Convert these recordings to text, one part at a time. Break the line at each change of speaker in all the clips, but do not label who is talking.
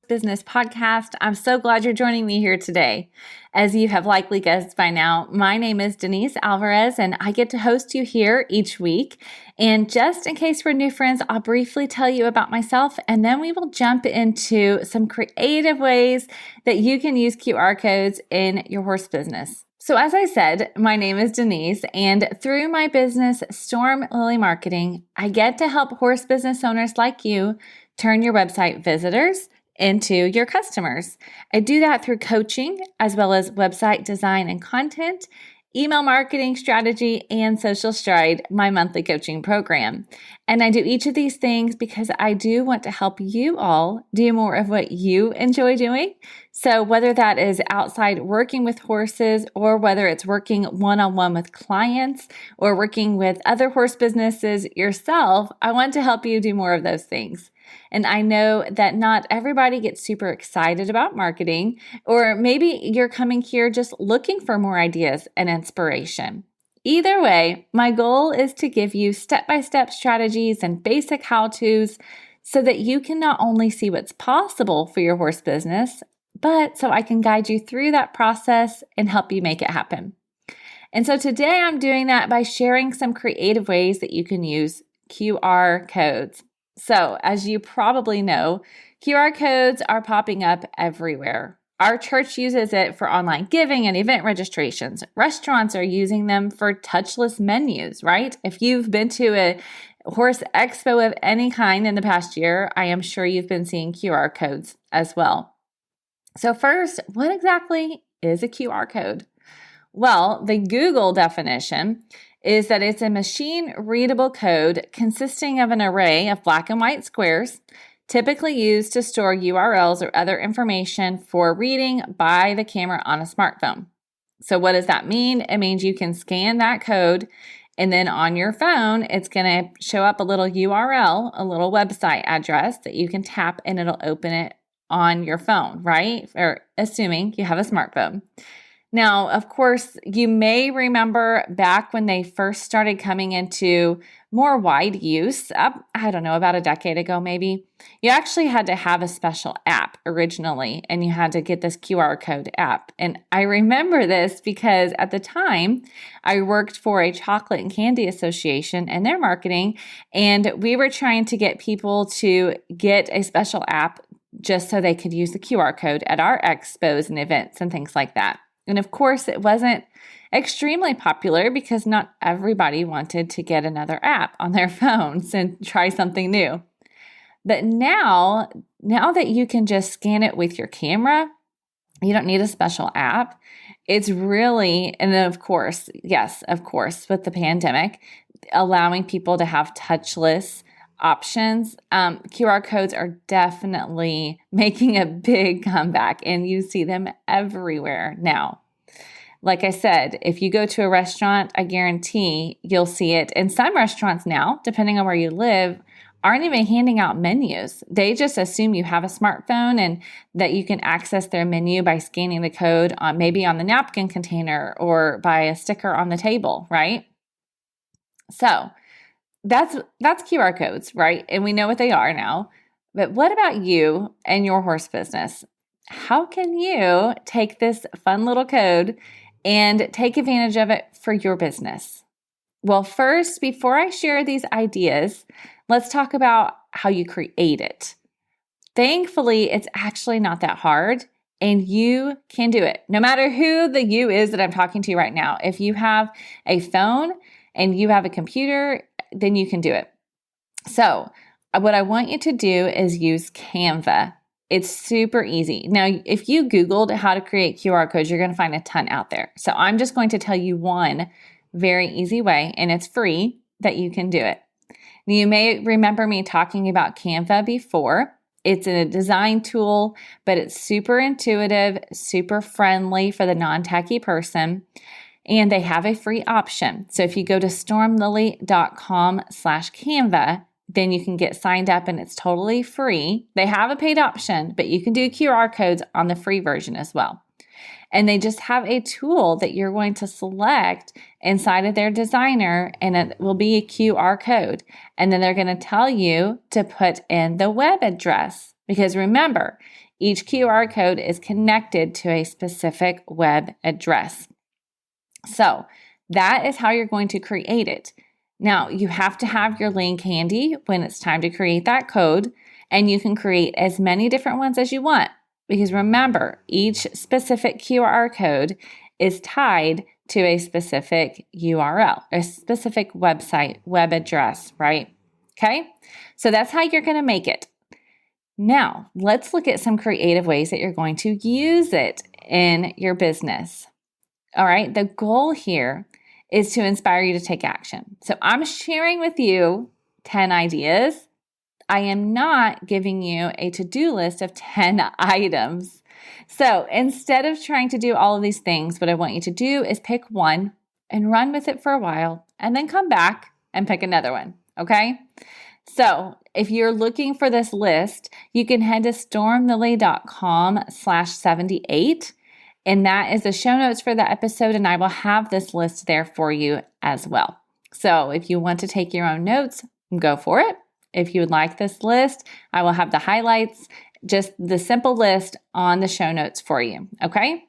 Business Podcast. I'm so glad you're joining me here today. As you have likely guessed by now, my name is Denise Alvarez, and I get to host you here each week. And just in case we're new friends, I'll briefly tell you about myself, and then we will jump into some creative ways that you can use QR codes in your horse business. So as I said, my name is Denise, and through my business, Storm Lily Marketing, I get to help horse business owners like you turn your website visitors into your customers. I do that through coaching, as well as website design and content, email marketing strategy, and Social Stride, my monthly coaching program. And I do each of these things because I do want to help you all do more of what you enjoy doing. So whether that is outside working with horses, or whether it's working one-on-one with clients, or working with other horse businesses yourself, I want to help you do more of those things. And I know that not everybody gets super excited about marketing, or maybe you're coming here just looking for more ideas and inspiration. Either way, my goal is to give you step-by-step strategies and basic how-tos so that you can not only see what's possible for your horse business, but so I can guide you through that process and help you make it happen. And so today I'm doing that by sharing some creative ways that you can use QR codes. So, as you probably know, QR codes are popping up everywhere. Our church uses it for online giving and event registrations. Restaurants are using them for touchless menus, right? If you've been to a horse expo of any kind in the past year, I am sure you've been seeing QR codes as well. So first, what exactly is a QR code? Well, the Google definition is that it's a machine-readable code consisting of an array of black and white squares, typically used to store URLs or other information for reading by the camera on a smartphone. So what does that mean? It means you can scan that code, and then on your phone, it's going to show up a little URL, a little website address that you can tap, and it'll open it on your phone, right? Or assuming you have a smartphone. Now, of course, you may remember back when they first started coming into more wide use, I don't know, about a decade ago maybe, you actually had to have a special app originally, and you had to get this QR code app. And I remember this because at the time, I worked for a chocolate and candy association and their marketing, and we were trying to get people to get a special app just so they could use the QR code at our expos and events and things like that. And of course, it wasn't extremely popular because not everybody wanted to get another app on their phones and try something new. But now that you can just scan it with your camera, you don't need a special app. It's really, and then of course, yes, of course, with the pandemic, allowing people to have touchless options, QR codes are definitely making a big comeback, and you see them everywhere now. Like I said, if you go to a restaurant, I guarantee you'll see it. And some restaurants now, depending on where you live, aren't even handing out menus. They just assume you have a smartphone and that you can access their menu by scanning the code on maybe on the napkin container or by a sticker on the table, right? So that's QR codes, right? And we know what they are now. But what about you and your horse business? How can you take this fun little code and take advantage of it for your business? Well, first, before I share these ideas, let's talk about how you create it. Thankfully, it's actually not that hard, and you can do it. No matter who the you is that I'm talking to right now. If you have a phone and you have a computer, then you can do it. So what I want you to do is use Canva. It's super easy. Now, if you Googled how to create QR codes, you're going to find a ton out there. So I'm just going to tell you one very easy way, and it's free, that you can do it. Now, you may remember me talking about Canva before. It's a design tool, but it's super intuitive, super friendly for the non-techie person. And they have a free option. So if you go to stormlily.com/Canva, then you can get signed up and it's totally free. They have a paid option, but you can do QR codes on the free version as well. And they just have a tool that you're going to select inside of their designer, and it will be a QR code. And then they're going to tell you to put in the web address. Because remember, each QR code is connected to a specific web address. So that is how you're going to create it. Now, you have to have your link handy when it's time to create that code, and you can create as many different ones as you want. Because remember, each specific QR code is tied to a specific URL, a specific website, web address, right? Okay, so that's how you're going to make it. Now, let's look at some creative ways that you're going to use it in your business. All right, the goal here is to inspire you to take action. So I'm sharing with you 10 ideas. I am not giving you a to-do list of 10 items. So instead of trying to do all of these things, what I want you to do is pick one and run with it for a while, and then come back and pick another one, okay? So if you're looking for this list, you can head to stormlily.com/78. And that is the show notes for the episode, and I will have this list there for you as well. So if you want to take your own notes, go for it. If you would like this list, I will have the highlights, just the simple list on the show notes for you, okay?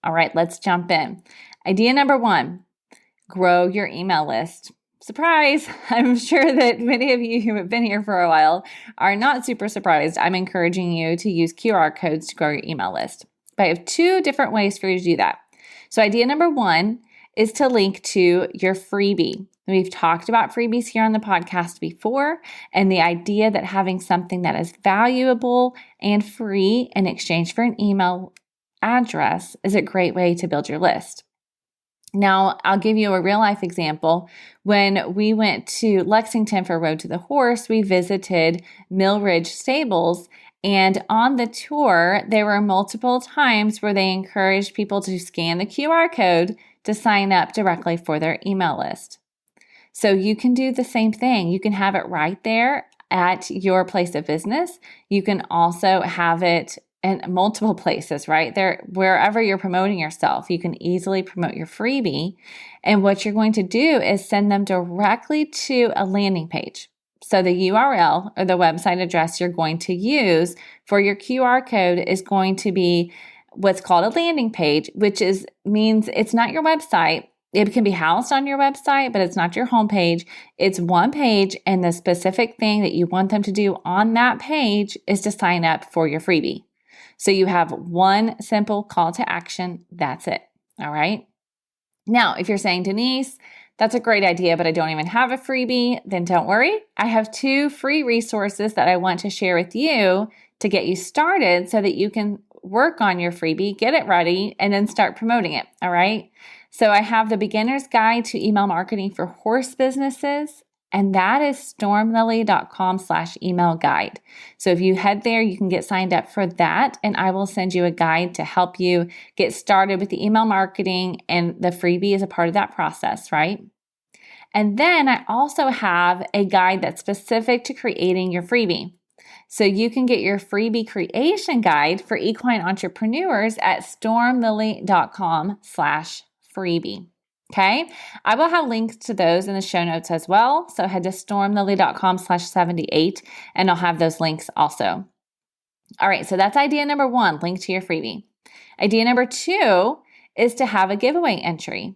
All right, let's jump in. Idea number 1, grow your email list. Surprise! I'm sure that many of you who have been here for a while are not super surprised. I'm encouraging you to use QR codes to grow your email list. But I have 2 different ways for you to do that. So idea number 1 is to link to your freebie. We've talked about freebies here on the podcast before, and the idea that having something that is valuable and free in exchange for an email address is a great way to build your list. Now, I'll give you a real life example. When we went to Lexington for Road to the Horse, we visited Mill Ridge Stables. And on the tour, there were multiple times where they encouraged people to scan the QR code to sign up directly for their email list. So you can do the same thing. You can have it right there at your place of business. You can also have it in multiple places, right? There, wherever you're promoting yourself, you can easily promote your freebie. And what you're going to do is send them directly to a landing page. So the URL or the website address you're going to use for your QR code is going to be what's called a landing page, which means it's not your website. It can be housed on your website, but it's not your homepage. It's one page, and the specific thing that you want them to do on that page is to sign up for your freebie. So you have one simple call to action. That's it. All right. Now, if you're saying, Denise, that's a great idea, but I don't even have a freebie, then don't worry. I have 2 free resources that I want to share with you to get you started so that you can work on your freebie, get it ready, and then start promoting it. All right. So I have the Beginner's Guide to Email Marketing for Horse Businesses, and that is stormlily.com/email guide. So if you head there, you can get signed up for that, and I will send you a guide to help you get started with the email marketing, and the freebie is a part of that process, right? And then I also have a guide that's specific to creating your freebie. So you can get your freebie creation guide for equine entrepreneurs at stormlily.com/freebie. Okay, I will have links to those in the show notes as well. So head to stormlily.com/78 and I'll have those links also. All right, so that's idea number 1, link to your freebie. Idea number 2 is to have a giveaway entry.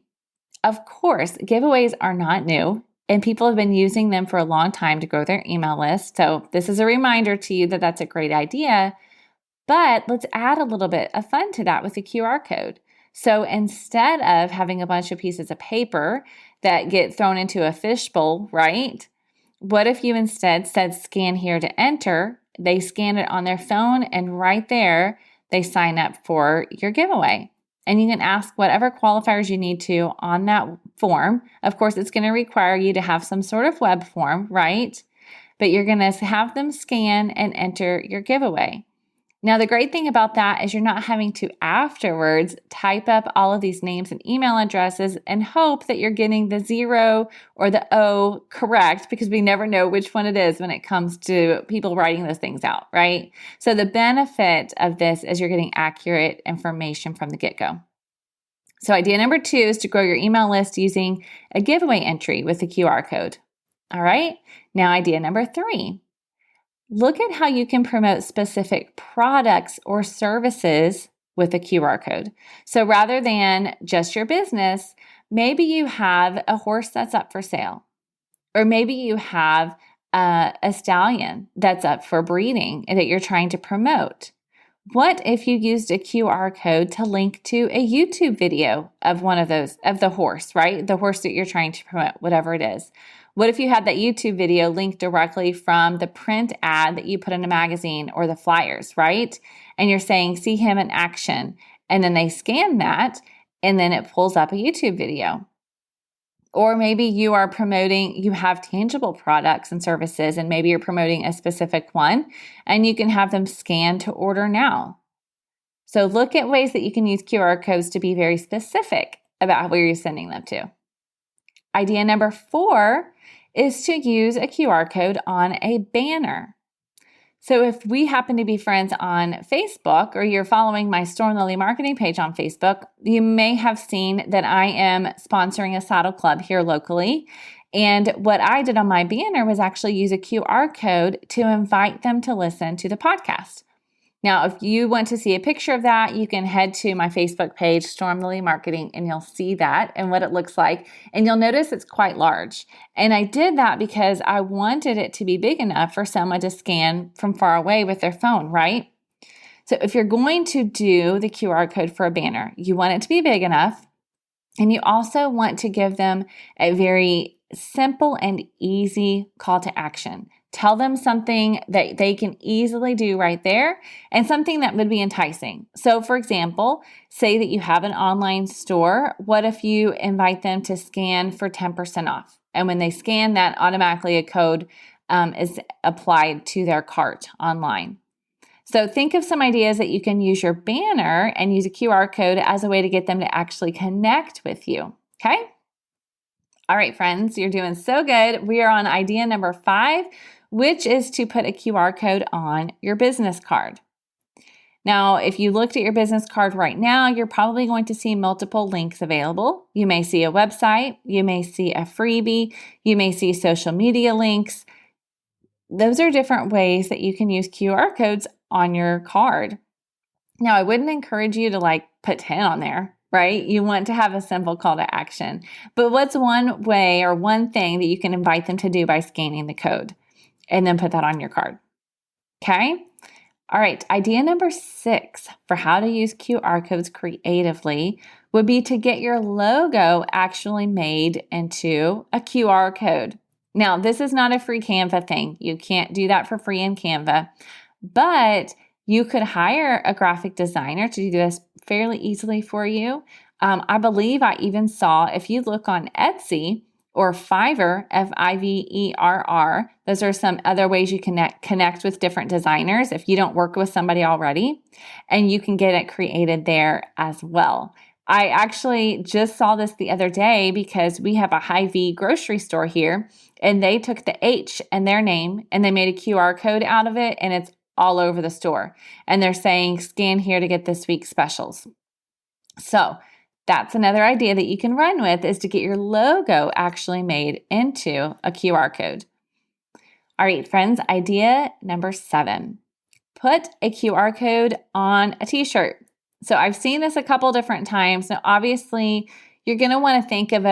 Of course, giveaways are not new, and people have been using them for a long time to grow their email list. So this is a reminder to you that that's a great idea, but let's add a little bit of fun to that with the QR code. So instead of having a bunch of pieces of paper that get thrown into a fishbowl, right? What if you instead said scan here to enter? They scan it on their phone, and right there, they sign up for your giveaway. And you can ask whatever qualifiers you need to on that form. Of course, it's going to require you to have some sort of web form, right? But you're going to have them scan and enter your giveaway. Now, the great thing about that is you're not having to afterwards type up all of these names and email addresses and hope that you're getting the 0 or the O correct, because we never know which one it is when it comes to people writing those things out, right? So the benefit of this is you're getting accurate information from the get-go. So idea number 2 is to grow your email list using a giveaway entry with the QR code. All right. Now, idea number 3. Look at how you can promote specific products or services with a QR code. So rather than just your business, maybe you have a horse that's up for sale, or maybe you have a stallion that's up for breeding that you're trying to promote. What if you used a QR code to link to a YouTube video of one of those, of the horse, right? The horse that you're trying to promote, whatever it is. What if you had that YouTube video linked directly from the print ad that you put in a magazine or the flyers, right? And you're saying, see him in action. And then they scan that and then it pulls up a YouTube video. Or maybe you are promoting, you have tangible products and services, and maybe you're promoting a specific one and you can have them scan to order now. So look at ways that you can use QR codes to be very specific about where you're sending them to. Idea number 4 is to use a QR code on a banner. So if we happen to be friends on Facebook, or you're following my Storm Lily marketing page on Facebook, you may have seen that I am sponsoring a saddle club here locally. And what I did on my banner was actually use a QR code to invite them to listen to the podcast. Now, if you want to see a picture of that, you can head to my Facebook page, Storm Lily Marketing, and you'll see that and what it looks like. And you'll notice it's quite large. And I did that because I wanted it to be big enough for someone to scan from far away with their phone, right? So if you're going to do the QR code for a banner, you want it to be big enough. And you also want to give them a very simple and easy call to action. Tell them something that they can easily do right there and something that would be enticing. So for example, say that you have an online store. What if you invite them to scan for 10% off? And when they scan that, automatically a code is applied to their cart online. So think of some ideas that you can use your banner and use a QR code as a way to get them to actually connect with you. Okay? All right, friends, you're doing so good. We are on idea number 5, which is to put a QR code on your business card. Now, if you looked at your business card right now, you're probably going to see multiple links available. You may see a website, you may see a freebie, you may see social media links. Those are different ways that you can use QR codes on your card. Now, I wouldn't encourage you to put 10 on there, right? You want to have a simple call to action. But what's one way or one thing that you can invite them to do by scanning the code and then put that on your card? Okay? All right, idea number 6 for how to use QR codes creatively would be to get your logo actually made into a QR code. Now, this is not a free Canva thing. You can't do that for free in Canva, but you could hire a graphic designer to do this fairly easily for you. I believe I even saw, if you look on Etsy or Fiverr, Fiverr, those are some other ways you can connect with different designers if you don't work with somebody already, and you can get it created there as well. I actually just saw this the other day because we have a Hy-Vee grocery store here, and they took the H in their name and they made a QR code out of it, and it's all over the store. And they're saying, scan here to get this week's specials. So that's another idea that you can run with, is to get your logo actually made into a QR code. All right, friends, idea number 7. Put a QR code on a t-shirt. So I've seen this a couple different times. Now, obviously, you're going to want to think of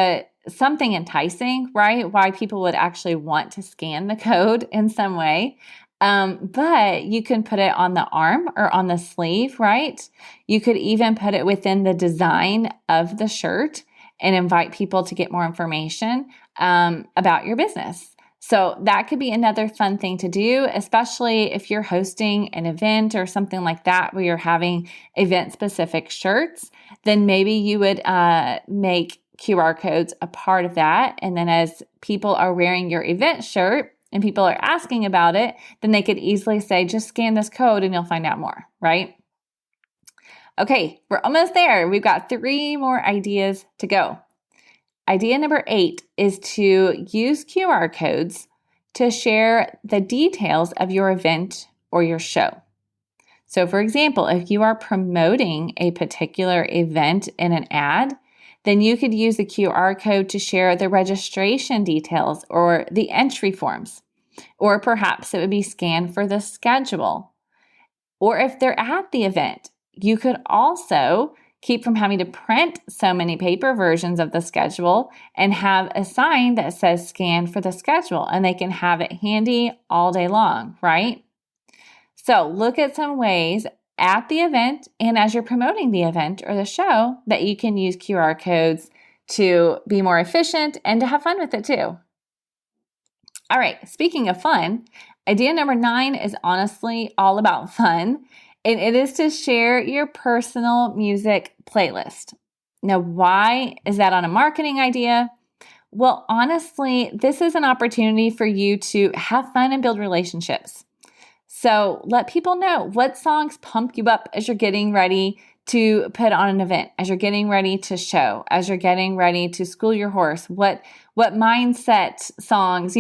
something enticing, right? Why people would actually want to scan the code in some way. But you can put it on the arm or on the sleeve, right? You could even put it within the design of the shirt and invite people to get more information about your business. So that could be another fun thing to do, especially if you're hosting an event or something like that where you're having event-specific shirts. Then maybe you would make QR codes a part of that. And then as people are wearing your event shirt, and people are asking about it, then they could easily say, just scan this code and you'll find out more, right? Okay, we're almost there. We've got 3 more ideas to go. Idea number 8 is to use QR codes to share the details of your event or your show. So for example, if you are promoting a particular event in an ad, then you could use the QR code to share the registration details or the entry forms. Or perhaps it would be scanned for the schedule. Or if they're at the event, you could also keep from having to print so many paper versions of the schedule and have a sign that says scan for the schedule, and they can have it handy all day long, right? So look at some ways at the event and as you're promoting the event or the show that you can use QR codes to be more efficient and to have fun with it too. All right, speaking of fun, idea number 9 is honestly all about fun, and it is to share your personal music playlist. Now, why is that on a marketing idea? Well, honestly, this is an opportunity for you to have fun and build relationships. So let people know what songs pump you up as you're getting ready to put on an event, as you're getting ready to show, as you're getting ready to school your horse. What mindset songs,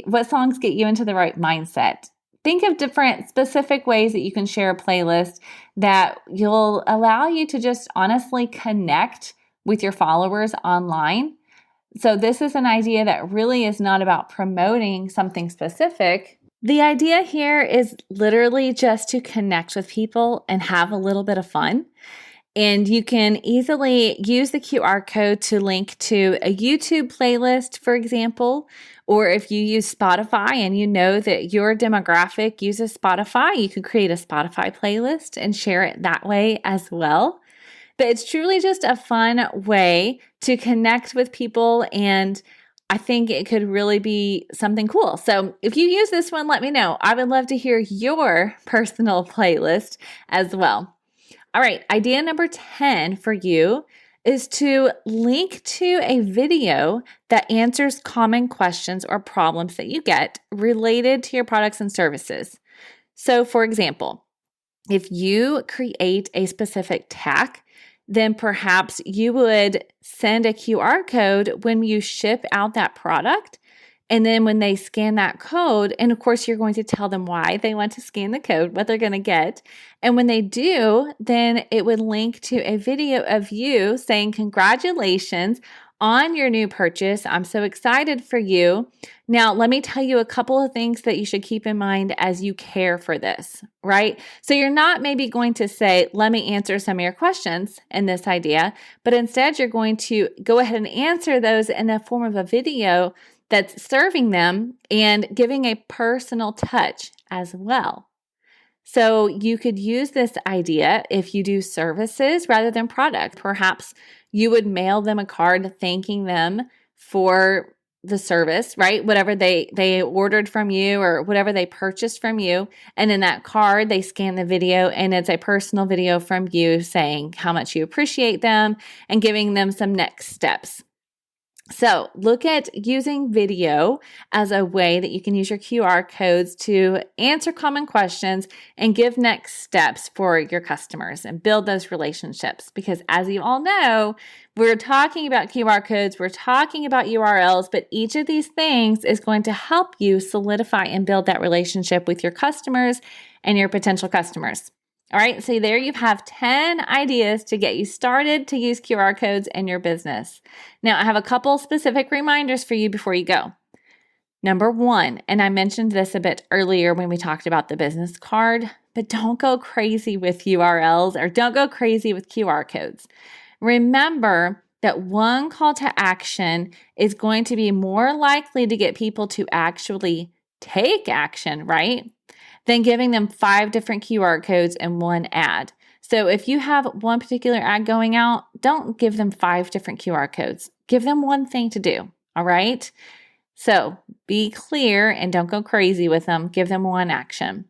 what songs get you into the right mindset? Think of different specific ways that you can share a playlist that will allow you to just honestly connect with your followers online. So this is an idea that really is not about promoting something specific. The idea here is literally just to connect with people and have a little bit of fun. And you can easily use the QR code to link to a YouTube playlist, for example, or if you use Spotify and you know that your demographic uses Spotify, you could create a Spotify playlist and share it that way as well. But it's truly just a fun way to connect with people, and I think it could really be something cool. So if you use this one, let me know. I would love to hear your personal playlist as well. All right, idea number 10 for you is to link to a video that answers common questions or problems that you get related to your products and services. So for example, if you create a specific tack, then perhaps you would send a QR code when you ship out that product. And then when they scan that code, and of course, you're going to tell them why they want to scan the code, what they're going to get. And when they do, then it would link to a video of you saying, congratulations on your new purchase. I'm so excited for you. Now, let me tell you a couple of things that you should keep in mind as you care for this, right? So you're not maybe going to say, let me answer some of your questions in this idea, but instead you're going to go ahead and answer those in the form of a video that's serving them and giving a personal touch as well. So you could use this idea if you do services rather than product. Perhaps you would mail them a card thanking them for the service, right? Whatever they ordered from you or whatever they purchased from you. And in that card, they scan the video and it's a personal video from you saying how much you appreciate them and giving them some next steps. So look at using video as a way that you can use your QR codes to answer common questions and give next steps for your customers and build those relationships. Because as you all know, we're talking about QR codes, we're talking about URLs, but each of these things is going to help you solidify and build that relationship with your customers and your potential customers. All right, so there you have 10 ideas to get you started to use QR codes in your business. Now, I have a couple specific reminders for you before you go. Number 1, and I mentioned this a bit earlier when we talked about the business card, but don't go crazy with URLs or don't go crazy with QR codes. Remember that one call to action is going to be more likely to get people to actually take action, right? Than giving them 5 different QR codes in one ad. So if you have one particular ad going out, don't give them 5 different QR codes. Give them one thing to do, all right? So be clear and don't go crazy with them. Give them one action.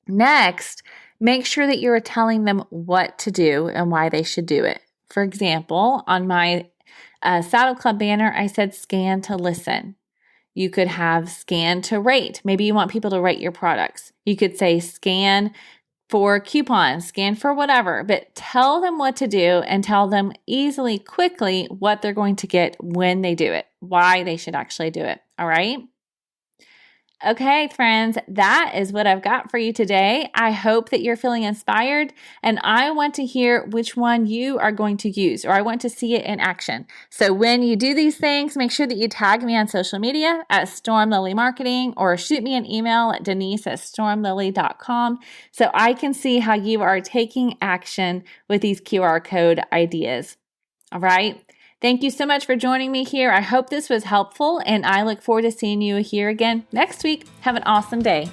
Next, make sure that you're telling them what to do and why they should do it. For example, on my Saddle Club banner, I said scan to listen. You could have scan to rate. Maybe you want people to rate your products. You could say scan for coupons, scan for whatever, but tell them what to do and tell them easily, quickly what they're going to get when they do it, why they should actually do it. All right. Okay, friends, that is what I've got for you today. I hope that you're feeling inspired, and I want to hear which one you are going to use, or I want to see it in action. So when you do these things, make sure that you tag me on social media at Storm Lily Marketing, or shoot me an email at denise@stormlily.com so I can see how you are taking action with these QR code ideas. All right. Thank you so much for joining me here. I hope this was helpful, and I look forward to seeing you here again next week. Have an awesome day.